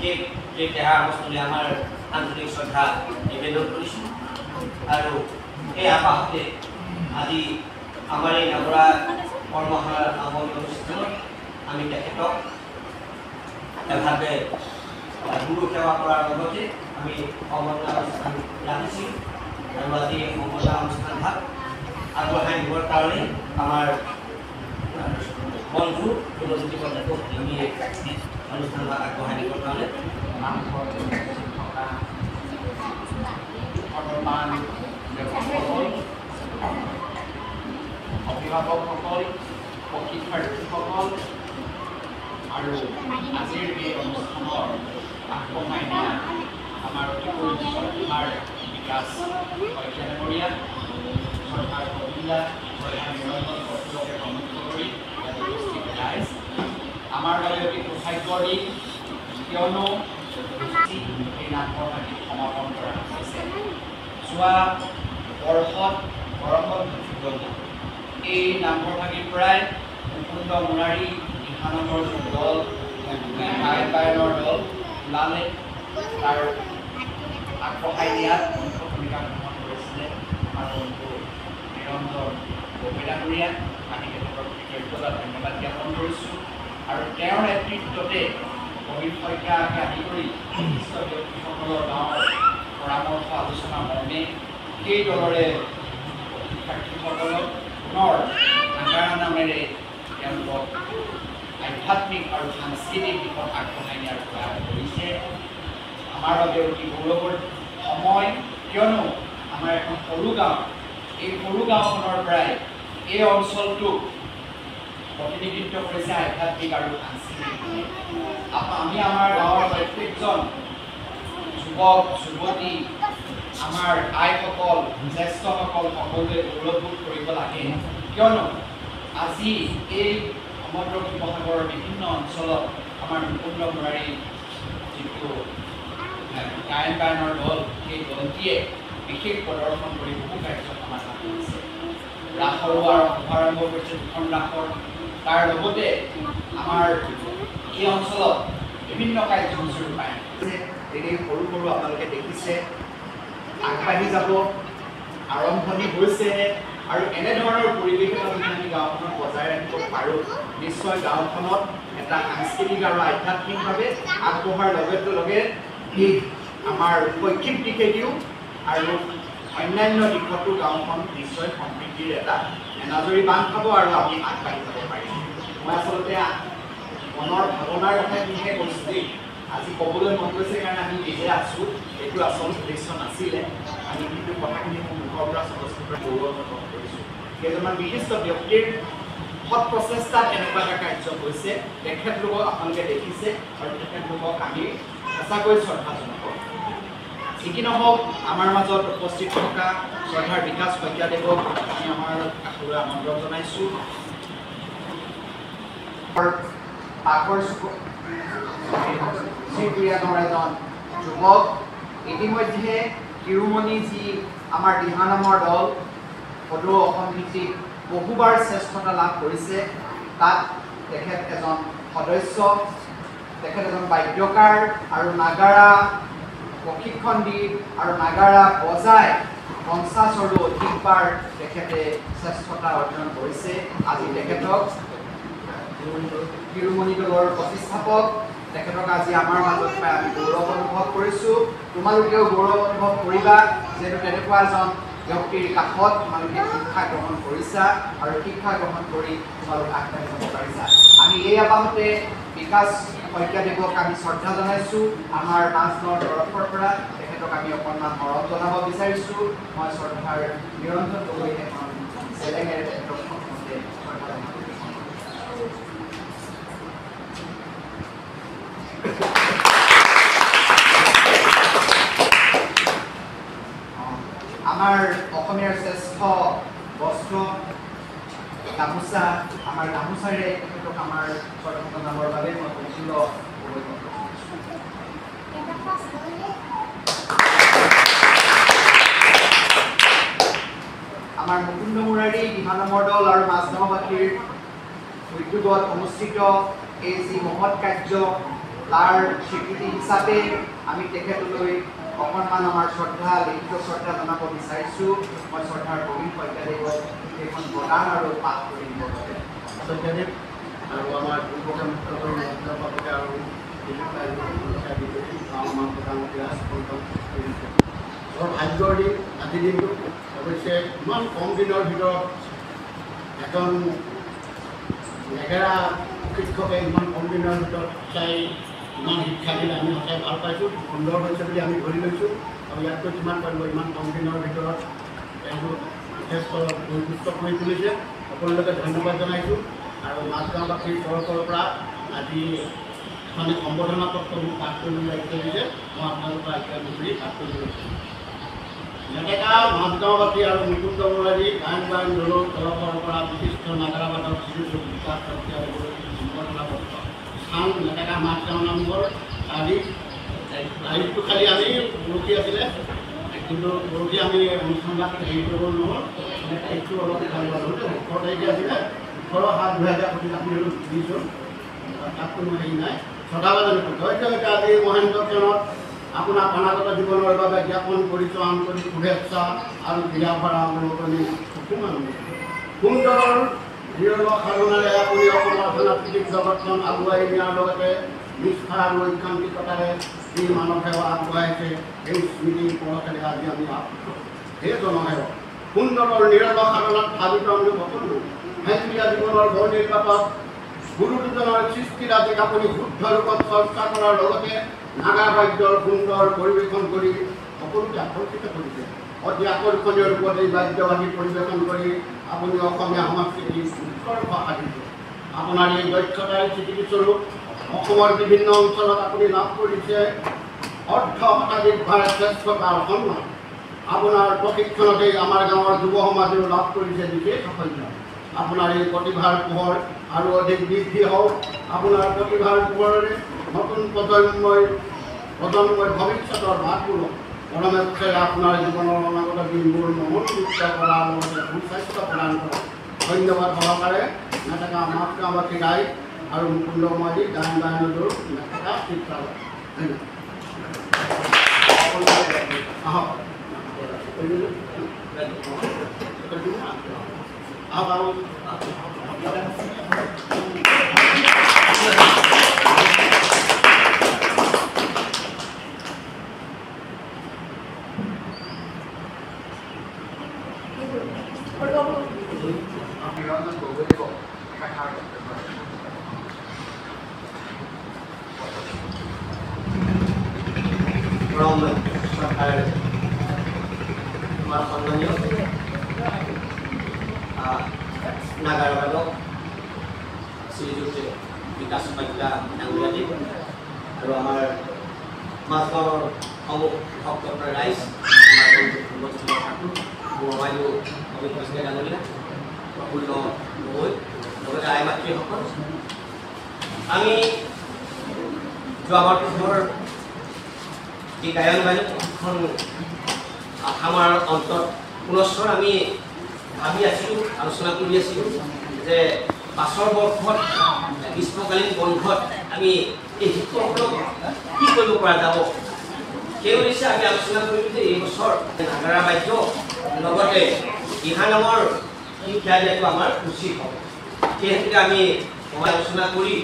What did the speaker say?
অনুষ্ঠানে আমাৰ আন্তৰিক শ্ৰদ্ধা নিবেদন কৰিছোঁ আৰু এই আপাহতে আজি আমাৰ এই নগৰা কৰ্মশালাৰ সামৰণি অনুষ্ঠানত আমি তেখেতক এভাৱে গুৰু সেৱা কৰাৰ লগতে আমি সম্বৰ্ধনা অনুষ্ঠান ৰাখিছোঁ আৰু আজি এই সম্বৰ্ধনা অনুষ্ঠানভাগ আগবঢ়াই নিবৰ কাৰণে আমাৰ বন্ধু কুলজ্যোতি আমি অনুষ্ঠানভাগ আগবঢ়াই নিবৰ কাৰণে অভিভাৱকসকল প্ৰশিক্ষাৰ্থীসকল আৰু আজিৰ এই অনুষ্ঠানৰ আগবঢ়াই নিয়া আমাৰ অতিকৈ শ্ৰদ্ধাৰ বিকাশ শইকীয়া শ্ৰদ্ধাৰ কবিতা শ্ৰদ্ধাৰ নিৰঞ্জন বসুকে প্ৰমুখ কৰি উপস্থিত ৰাইজ আমাৰ বাবে অতি সৌভাগ্যৰ দিন কিয়নো এই নামঘৰভাগিত সমাপন কৰা হৈছে যোৱা বৰ্ষত গৰমত এই নামঘৰভাগিৰ পৰাই মুকুন্দ মুৰাৰী দিহানামৰ দল গায়ন বায়নৰ দল ওলালে তাৰ আগবঢ়াই দিয়াত মুখ্য ভূমিকা গ্ৰহণ কৰিছিলে আমাৰ বন্ধু নিৰঞ্জন বগীডাঙৰীয়া আমি তেখেতক কৃতজ্ঞতা ধন্যবাদ জ্ঞাপন কৰিছোঁ আৰু তেওঁৰ নেতৃত্বতে প্ৰবীণ শইকীয়াকে আদি কৰি বিশিষ্ট ব্যক্তিসকলৰ গাঁৱৰ পৰামৰ্শ আলোচনা মৰ্মে সেই দলৰে শিক্ষাৰ্থীসকলক পুনৰ নাগাৰা নামেৰে তেওঁলোকক আধ্যাত্মিক আৰু সাংস্কৃতিক দিশত আগবঢ়াই নিয়াৰ প্ৰয়াস কৰিছে আমাৰ বাবে অতি গৌৰৱৰ সময় কিয়নো আমাৰ এখন সৰু গাঁও এই সৰু গাঁওখনৰ পৰাই এই অঞ্চলটোক প্ৰতিনিধিত্ব কৰিছে আধ্যাত্মিক আৰু সাংস্কৃতিক আমি আমাৰ গাঁৱৰ প্ৰত্যেকজন যুৱক যুৱতী আমাৰ আইসকল জ্যেষ্ঠসকল সকলোৱে গৌৰৱবোধ কৰিব লাগে কিয়নো আজি এই সমগ্ৰ শিৱসাগৰৰ বিভিন্ন অঞ্চলত আমাৰ মুকুন্দ মুৰাৰী যিটো গায়ন বায়নৰ দল সেই দলটিয়ে বিশেষ প্ৰদৰ্শন কৰি বহু কাৰ্য সমাধান কৰিছে ৰাসৰো আৰু শুভাৰম্ভ কৰিছে দুখন ৰাসৰ তাৰ লগতে আমাৰ এই অঞ্চলত বিভিন্ন কাৰ্যসূচী ৰূপায়ণ এই সৰু সৰু আপোনালোকে দেখিছে আগবাঢ়ি যাব আৰম্ভণি হৈছেহে আৰু এনেধৰণৰ পৰিৱেশ এটা যদি আমি গাঁওখনত বজাই ৰাখিব পাৰোঁ নিশ্চয় গাঁওখনত এটা সাংস্কৃতিক আৰু আধ্যাত্মিকভাৱে আগবঢ়াৰ লগে লগে ই আমাৰ শৈক্ষিক দিশেদিও আৰু অন্যান্য দিশতো গাঁওখন নিশ্চয় সমৃদ্ধিৰ এটা এনাজৰী বান্ধ খাব আৰু আমি আগবাঢ়ি যাব পাৰিম মই আচলতে মনৰ ভাৱনাৰ কথাখিনিহে কৈছোঁ দেই আজি ক'বলৈ মন গৈছে কাৰণে আমি নিজে আছোঁ এইটো আচল উদ্দেশ্য নাছিলে আমি কিন্তু কথাখিনি মোৰ মুখৰ পৰা স্পষ্ট গৌৰৱ অনুভৱ কৰিছোঁ কেইজনমান বিশিষ্ট ব্যক্তিৰ সৎ প্ৰচেষ্টাত এনেকুৱা এটা কাৰ্য হৈছে তেখেতলোকক আপোনালোকে দেখিছে আৰু তেখেতলোকক আমি সঁচাকৈ শ্ৰদ্ধা জনাব যি কি নহওক আমাৰ মাজত উপস্থিত থকা শ্ৰদ্ধাৰ বিকাশ শইকীয়াদেৱক আমি আমাৰ কাষলৈ আমন্ত্ৰণ জনাইছোঁ পাকৰ শ্ৰীপ্ৰিয়া এজন যুৱক ইতিমধ্যে শিৰোমণি যি আমাৰ দিহানামৰ দল সদৌ অসম ভিত্তিক বহুবাৰ শ্ৰেষ্ঠতা লাভ কৰিছে তাত তেখেত এজন সদস্য তেখেত এজন বাদ্যকাৰ আৰু নাগাৰা প্ৰশিক্ষণ দি আৰু নাগাৰা বজাই ৫০ৰো অধিকবাৰ তেখেতে শ্ৰেষ্ঠতা অৰ্জন কৰিছে আজি তেখেতক শিৰোমণি দলৰ প্ৰতিষ্ঠাপক তেখেতক আজি আমাৰ মাজত পাই আমি গৌৰৱ অনুভৱ কৰিছোঁ তোমালোকেও গৌৰৱ অনুভৱ কৰিবা যিহেতু তেনেকুৱা এজন ব্যক্তিৰ কাষত তোমালোকে শিক্ষা গ্ৰহণ কৰিছা আৰু শিক্ষা গ্ৰহণ কৰি তোমালোক আগবাঢ়ি যাব পাৰিছা আমি এই আবাহতে বিকাশ শইকীয়াদেৱক আমি শ্ৰদ্ধা জনাইছোঁ আমাৰ নাচনৰ তৰফৰ পৰা তেখেতক আমি অকণমান মৰম জনাব বিচাৰিছোঁ মই শ্ৰদ্ধাৰ নিৰঞ্জন গগৈ এখন চেলেঙেৰে তেখেতক প্ৰথমতে শ্ৰদ্ধা জনাব আমাৰ অসমীয়াৰ শ্ৰেষ্ঠ বস্ত্ৰ গামোচা আমাৰ গামোচাৰে তেখেতক আমাৰ শ্ৰদ্ধা জনাবৰ বাবে মই কৌশল আমাৰ মুকুন্দ মুৰাৰী দিহানামৰ দল আৰু মাজগাঁওবাসীৰ উদ্যোগত অনুষ্ঠিত এই যি মহৎ কাৰ্য তাৰ স্বীকৃতি হিচাপে আমি তেখেতলৈ অকণমান আমাৰ শ্ৰদ্ধা লিখিত শ্ৰদ্ধা জনাব বিচাৰিছোঁ। মই শ্ৰদ্ধাৰ প্ৰবীণ শইকীয়াদেৱক সেইখন প্ৰদান আৰু পাঠ কৰি দিব বাবে শইকীয়াদেৱ আৰু আমাৰ অধ্যাপকে আৰু আমাৰ প্ৰধানমন্ত্ৰী বৰ ভাগ্যৰ দিন আজিৰ দিনটো। অৱশ্যে ইমান কম দিনৰ ভিতৰত এজন নেগেৰা শিক্ষকে ইমান কম দিনৰ ভিতৰত সঁচাই ইমান শিক্ষা দিলে আমি সঁচাই ভাল পাইছোঁ। সুন্দৰ হৈছে বুলি আমি ধৰি লৈছোঁ আৰু ইয়াতকৈ কিমান পাৰিব ইমান কম দিনৰ ভিতৰত তেওঁলোক যথেষ্ট পৰিপুষ্ট কৰি তুলিছে। সকলোকে ধন্যবাদ জনাইছোঁ আৰু মাজগাঁওবাসীৰ তৰফৰ পৰা আজি মানে সম্বৰ্ধনা পত্ৰ মোক পাঠ কৰিবলৈ দায়িত্ব দিছে। মই আপোনালোকৰ আজ্ঞা অনুসৰি পাঠ কৰিব লৈছোঁ। নেটেকা মাজগাঁওবাসী আৰু মুকুন্দ বৰালী গায়ন দলৰ তৰফৰ পৰা বিশিষ্ট নাগাৰাবাদক শ্ৰীযুত বিকাশ শইকীয়া সম্বৰ্ধনা পত্ৰ স্থান নেটেকা মাজগাঁও নামঘৰ তাৰিখটো খালি আমি পৰহি আছিলে, কিন্তু পৰহি আমি অনুষ্ঠানবিলাক হেৰি কৰিব নহ'ল। তাৰিখটো অলপ ভাল হ'ল 18 তাৰিখে আছিলে 18/7/2025 আমি দিছোঁ। তাত কোনো হেৰি নাই। শ্ৰদ্ধাভাজনকৈ ধৈৰ্য আজি মহেন্দ্ৰ ক্ষণত আপোনাৰ অনাগত জীৱনৰ বাবে জ্ঞাপন কৰিছোঁ আন্তৰিক শুভেচ্ছা আৰু ক্ৰীড়া ভৰা অৱলম্বনী সুন্দৰ দৃঢ় সাধনাৰে আপুনি অসমৰ সাংস্কৃতিক জগতখন আগুৱাই নিয়াৰ লগতে নিষ্ঠা আৰু ঐকান্তিকতাৰে যি মানৱ সেৱা আগবঢ়াইছে সেই স্মৃতিৰ পৰশেৰে আজি আমি সেই জনসেৱক সুন্দৰৰ নিৰল সাধনাত ভাবিত আমি সকলো হেঁচীয়া জীৱনৰ বৰ নিৰ্বাপক গুৰু দুজনৰ সৃষ্টিৰাজিক আপুনি শুদ্ধ ৰূপত চৰ্চা কৰাৰ লগতে নাগা বাদ্যৰ সুন্দৰ পৰিৱেশন কৰি সকলোকে আকৰ্ষিত কৰিছে। অতি আকৰ্ষণীয় ৰূপত এই বাদ্যবাদী পৰিৱেশন কৰি আপুনি অসমীয়া সংস্কৃতিৰ উৎকৰ্ষ সাধিছে। আপোনাৰ এই দক্ষতাৰ স্বীকৃতিস্বৰূপ অসমৰ বিভিন্ন অঞ্চলত আপুনি লাভ কৰিছে অৰ্ধ শতাধিক শ্ৰেষ্ঠতাৰ সন্মান। আপোনাৰ প্ৰশিক্ষণতেই আমাৰ গাঁৱৰ যুৱ সমাজেও লাভ কৰিছে বিশেষ সাফল্য। আপোনাৰ এই প্ৰতিভাৰ পোহৰ আৰু অধিক বৃদ্ধি হওক। আপোনাৰ প্ৰতিভাৰ পোহৰেৰে নতুন প্ৰজন্মই ভৱিষ্যতৰ বাটবোৰক পৰমেশ্বৰে আপোনাৰ জীৱনৰ অনাগত দিনবোৰ মনোনীত কৰাৰ লগতে সুস্বাস্থ্য প্ৰদান কৰক। ধন্যবাদ সহকাৰে নেটেকা মাজগাঁওবাসী ৰাইজ আৰু মুকুন্দ বৰালী গায়ন বায়নদল নেটেকা চিত্ৰালয়। আমাৰ সন্মানীয় নাগাৰাবাদক শ্ৰীযুত বিকাশ শইকীয়া ডাঙৰীয়াদেৱ আৰু আমাৰ মাজগাঁৱৰ সমূহ ভক্তপ্ৰ ৰাইজ মোৰ বাইদেউ অমিত শইকীয়া ডাঙৰীয়া প্ৰফুল্ল গগৈ লগতে আই মাতৃসকল। আমি যোৱাবাৰ পুনৰ এই গায়ন বায়ন প্ৰশিক্ষণ আমাৰ অন্তত পুনশ্চৰ আমি ভাবি আছিলোঁ, আলোচনা কৰি আছিলোঁ যে পাছৰ বৰ্ষত গ্ৰীষ্মকালীন বন্ধত আমি এই শিক্ষকসকলক কি কৰিব পৰা যাব। সেই উদ্দেশ্যে আমি আলোচনা কৰিলোঁ যে এই বছৰ নাগাৰা বাদ্য লগতে দিহা নামৰ শিক্ষা দিয়াটো আমাৰ উচিত হ'ব। সেই হেতুকে আমি আলোচনা কৰি